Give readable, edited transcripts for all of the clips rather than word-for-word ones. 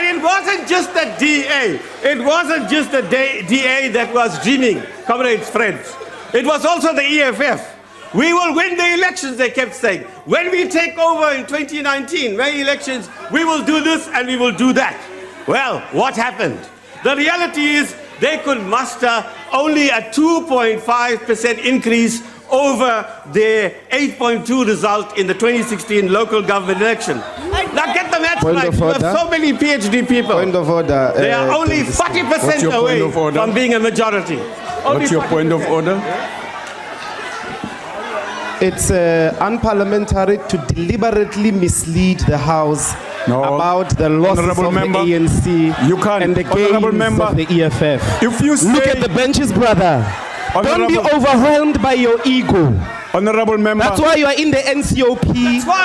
And it wasn't just the DA. It wasn't just the DA that was dreaming, comrades, friends. It was also the EFF. We will win the elections, they kept saying. When we take over in 2019, May elections, we will do this and we will do that. Well, what happened? The reality is they could muster only a 2.5% increase over their 8.2 result in the 2016 local government election. Now get the math right. You have so many PhD people. Point of order. They are only 40% away from being a majority. What's your point of order? It's unparliamentary to deliberately mislead the House about the losses of the ANC and the gains of the EFF. If you say, look at the benches, brother. Don't be overwhelmed by your ego. Honorable member. That's why you are in the NCOP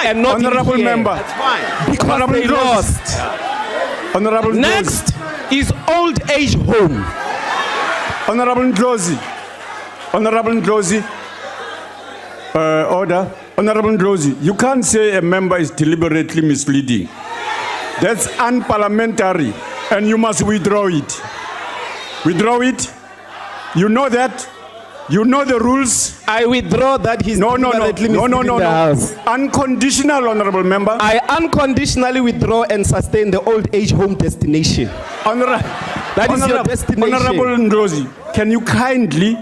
and not honorable in here. member. That's fine. Because honorable they lost. Honorable Next is old age home. Honorable Ndlozi. Honorable Ndlozi. Order. Honorable Ndlozi, you can't say a member is deliberately misleading. That's unparliamentary, and you must withdraw it. Withdraw it. You know that. You know the rules. I withdraw that he's deliberately misleading the House. Unconditional, honorable member. I unconditionally withdraw and sustain the old age home destination. That is your destination. Honorable Ndlozi, can you kindly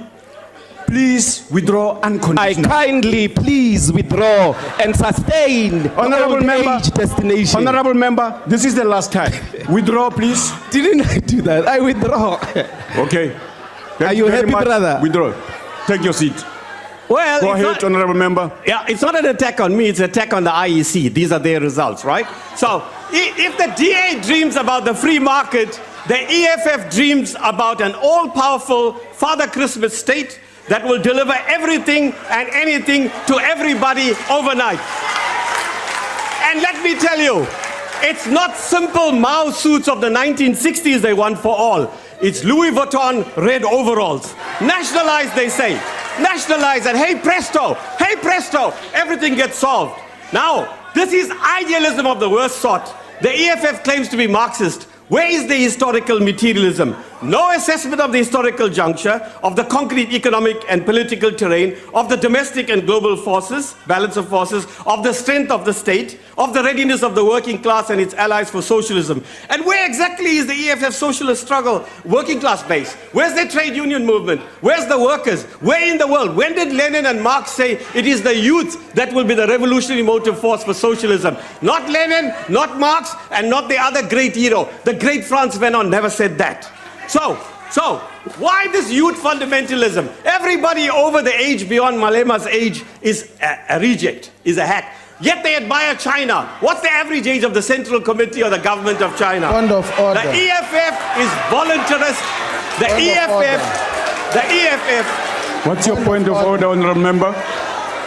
please withdraw unconditionally? I kindly please withdraw and sustain honorable the old member, age destination. Honorable member, this is the last time. Withdraw, please. Didn't I do that? I withdraw. Okay. Are you happy, brother? Withdraw. Take your seat. Well, go ahead, honorable member. Yeah, it's not an attack on me, it's an attack on the IEC. These are their results, right? So, if the DA dreams about the free market, the EFF dreams about an all-powerful Father Christmas state that will deliver everything and anything to everybody overnight. And let me tell you, it's not simple Mao suits of the 1960s they want for all. It's Louis Vuitton red overalls. Nationalize, they say. Nationalize, and hey presto, everything gets solved. Now, this is idealism of the worst sort. The EFF claims to be Marxist. Where is the historical materialism? No assessment of the historical juncture, of the concrete economic and political terrain, of the domestic and global forces, balance of forces, of the strength of the state, of the readiness of the working class and its allies for socialism. And where exactly is the EFF socialist struggle working class base? Where's the trade union movement? Where's the workers? Where in the world? When did Lenin and Marx say it is the youth that will be the revolutionary motive force for socialism? Not Lenin, not Marx, and not the other great hero. The great Franz Fanon never said that. So, why this youth fundamentalism? Everybody over the age beyond Malema's age is a reject, is a hack. Yet they admire China. What's the average age of the Central Committee or the government of China? Point of order. The EFF is voluntarist. The EFF. What's your point of order, honorable member?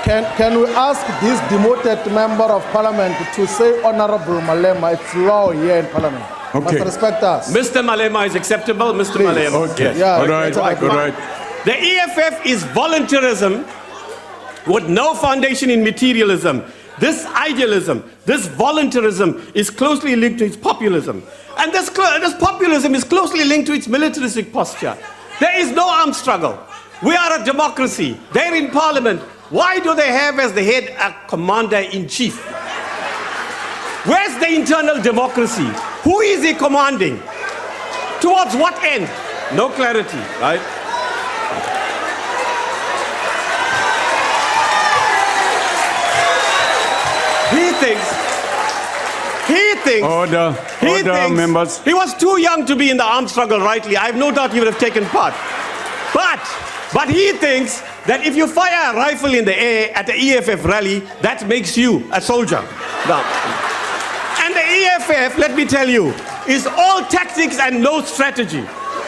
Can we ask this demoted member of parliament to say Honorable Malema? It's law here in parliament. Okay. Must respect us. Mr. Malema is acceptable. Mr. Please. Malema. Okay. Yes. Yeah, all right. The EFF is voluntarism with no foundation in materialism. This idealism, this voluntarism is closely linked to its populism. And this populism is closely linked to its militaristic posture. There is no armed struggle. We are a democracy. They're in parliament. Why do they have as the head a commander-in-chief? Where's the internal democracy? Who is he commanding? Towards what end? No clarity, right? He thinks, Order, members. He was too young to be in the armed struggle, rightly. I have no doubt he would have taken part. But he thinks that if you fire a rifle in the air at the EFF rally, that makes you a soldier. Now, and the EFF, let me tell you, is all tactics and no strategy.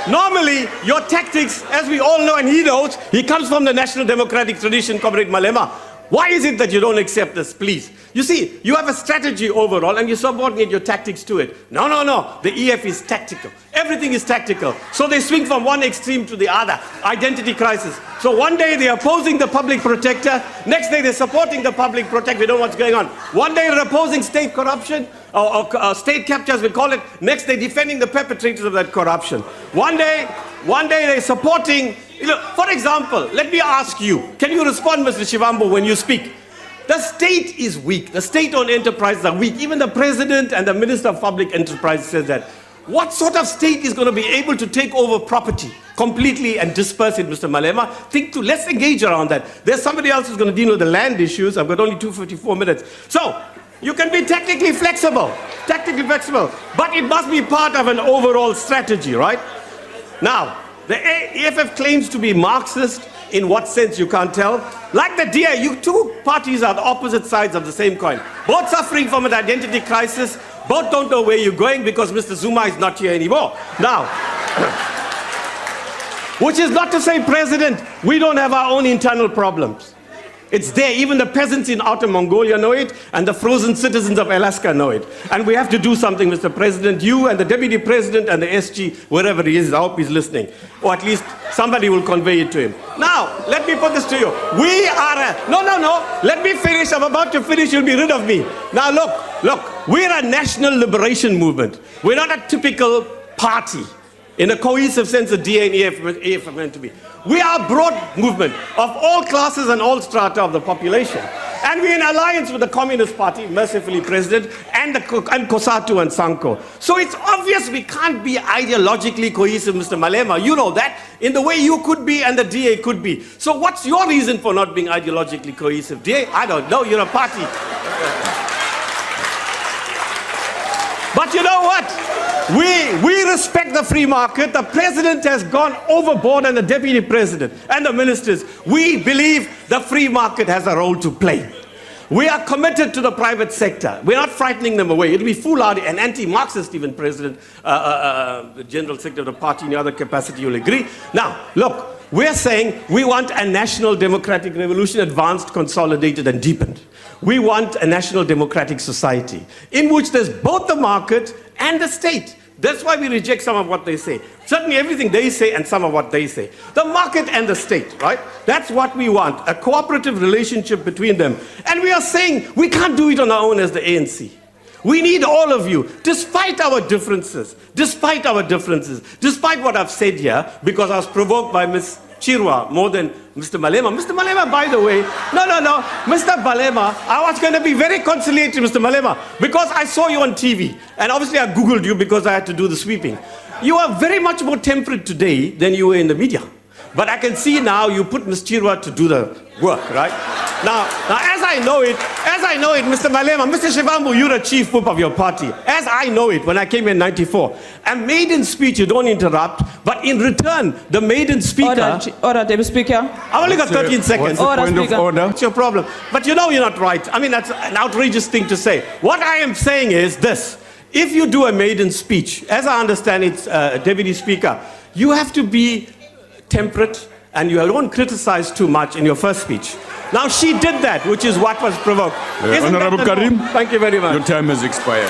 Normally, your tactics, as we all know and he knows, he comes from the national democratic tradition, Comrade Malema. Why is it that you don't accept this, please? You see, you have a strategy overall and you subordinate your tactics to it. No, no, no. The EF is tactical. Everything is tactical. So they swing from one extreme to the other. Identity crisis. So one day they're opposing the public protector. Next day they're supporting the public protector. We don't know what's going on. One day they're opposing state corruption or state capture, as we call it. Next they're defending the perpetrators of that corruption. One day they're supporting. For example, let me ask you, can you respond, Mr. Shivambu, when you speak? The state is weak. The state-owned enterprises are weak. Even the president and the minister of public enterprise says that. What sort of state is going to be able to take over property completely and disperse it, Mr. Malema? Let's engage around that. There's somebody else who's going to deal with the land issues. I've got only 254 minutes. So, you can be technically flexible, but it must be part of an overall strategy, right? Now, the EFF claims to be Marxist. In what sense, you can't tell. Like the DA, you two parties are the opposite sides of the same coin. Both suffering from an identity crisis. Both don't know where you're going because Mr. Zuma is not here anymore. Now, which is not to say, President, we don't have our own internal problems. It's there. Even the peasants in Outer Mongolia know it, and the frozen citizens of Alaska know it. And we have to do something, Mr. President. You and the Deputy President and the SG, wherever he is, I hope he's listening. Or at least somebody will convey it to him. Now, let me put this to you. We are no. Let me finish. I'm about to finish. You'll be rid of me. Now, look. We're a national liberation movement. We're not a typical party. In a cohesive sense, the DA and EF are meant to be. We are a broad movement of all classes and all strata of the population. And we're in alliance with the Communist Party, mercifully President, and COSATU and SANCO. So it's obvious we can't be ideologically cohesive, Mr. Malema. You know that, in the way you could be and the DA could be. So what's your reason for not being ideologically cohesive? DA, I don't know, you're a party. But you know what? We respect the free market. The president has gone overboard, and the deputy president and the ministers. We believe the free market has a role to play. We are committed to the private sector. We're not frightening them away. It'll be foolhardy and anti-Marxist, even President, the General Secretary of the party in the other capacity, you'll agree. Now, look, we're saying we want a national democratic revolution, advanced, consolidated, and deepened. We want a national democratic society in which there's both the market and the state. That's why we reject some of what they say. Certainly everything they say and some of what they say. The market and the state, right? That's what we want, a cooperative relationship between them. And we are saying we can't do it on our own as the ANC. We need all of you, despite our differences, despite what I've said here, because I was provoked by Ms. Chirwa more than Mr. Malema. Mr. Malema, by the way, no, Mr. Malema, I was going to be very conciliatory, Mr. Malema, because I saw you on TV, and obviously I Googled you because I had to do the sweeping. You are very much more temperate today than you were in the media. But I can see now you put Ms. Chirwa to do the work, right? Now, as I know it, Mr. Malema, Mr. Shivambu, you're a chief whip of your party. As I know it, when I came in 94, a maiden speech, you don't interrupt, but in return, the maiden speaker... Order, Deputy Speaker. I've only got 13 seconds. Order. What's your problem? But you know you're not right. I mean, that's an outrageous thing to say. What I am saying is this. If you do a maiden speech, as I understand it, Deputy Speaker, you have to be temperate and you don't criticize too much in your first speech. Now she did that, which is what was provoked. Honorable Karim, thank you very much. Your time has expired.